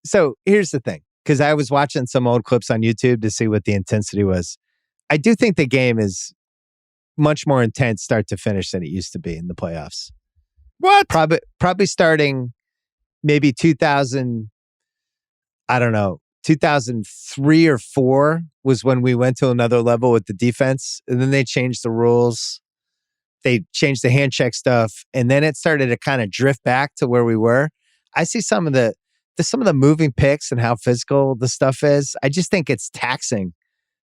So here's the thing, because I was watching some old clips on YouTube to see what the intensity was. I do think the game is much more intense start to finish than it used to be in the playoffs. What? Probably starting maybe 2000, I don't know, 2003 or 4 was when we went to another level with the defense. And then they changed the rules. They changed the hand check stuff. And then it started to kind of drift back to where we were. I see some of the moving picks and how physical the stuff is. I just think it's taxing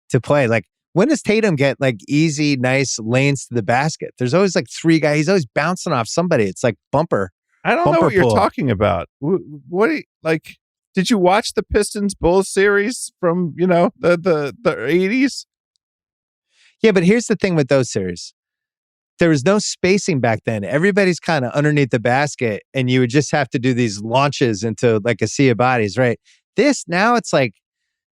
to play. Like, when does Tatum get like easy, nice lanes to the basket? There's always like 3 guys. He's always bouncing off somebody. It's like bumper. I don't know what you're talking about. What do you, like? Did you watch the Pistons Bulls series from, the 80s? Yeah, but here's the thing with those series. There was no spacing back then. Everybody's kind of underneath the basket, and you would just have to do these launches into like a sea of bodies, right? Now it's like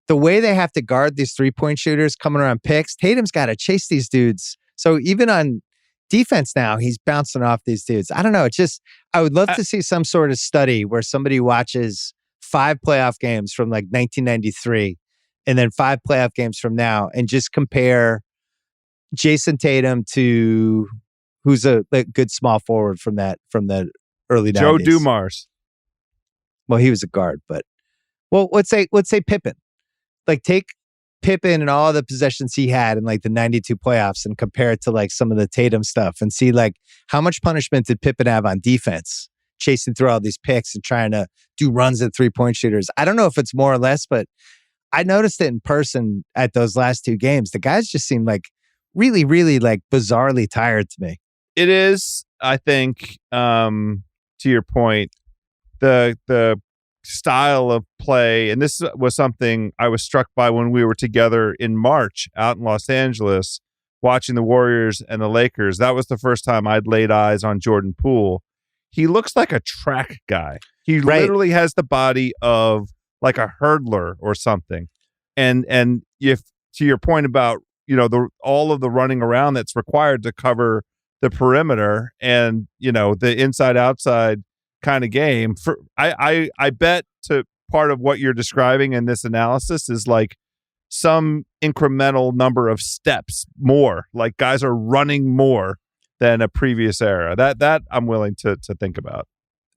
the way they have to guard these 3-point shooters coming around picks. Tatum's got to chase these dudes. So even on defense now, he's bouncing off these dudes. I don't know. It's just, I would love to see some sort of study where somebody watches 5 playoff games from like 1993 and then 5 playoff games from now and just compare Jason Tatum to who's a good small forward from the early 90s. Joe Dumars. Well, he was a guard, but let's say Pippen. Like, take Pippen and all the possessions he had in like the 92 playoffs and compare it to like some of the Tatum stuff and see like how much punishment did Pippen have on defense, chasing through all these picks and trying to do runs at 3-point shooters. I don't know if it's more or less, but I noticed it in person at those last 2 games. The guys just seemed like really, really like bizarrely tired to me. It is, I think, to your point, the style of play, and this was something I was struck by when we were together in March out in Los Angeles watching the Warriors and the Lakers. That was the first time I'd laid eyes on Jordan Poole. He looks like a track guy. He literally has the body of like a hurdler or something. And if, to your point about, all of the running around that's required to cover the perimeter and, the inside outside kind of game, I bet to part of what you're describing in this analysis is like some incremental number of steps more, like guys are running more than a previous era. That I'm willing to think about.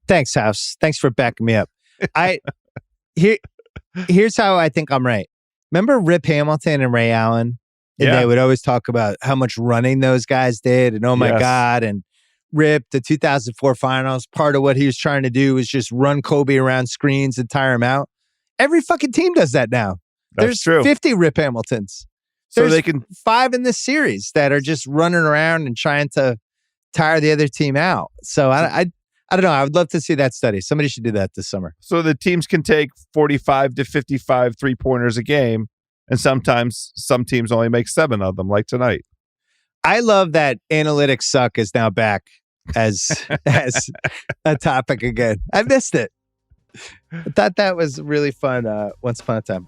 Thanks, House. Thanks for backing me up. Here's how I think I'm right. Remember Rip Hamilton and Ray Allen? And they would always talk about how much running those guys did. And oh my God. And Rip, the 2004 finals, part of what he was trying to do was just run Kobe around screens and tire him out. Every fucking team does that now. There's true. 50 Rip Hamiltons. So There's 5 in this series that are just running around and trying to tire the other team out. So I don't know. I would love to see that study. Somebody should do that this summer. So the teams can take 45 to 55 3-pointers a game, and sometimes some teams only make 7 of them, like tonight. I love that analytics suck is now back as a topic again. I missed it. I thought that was really fun once upon a time.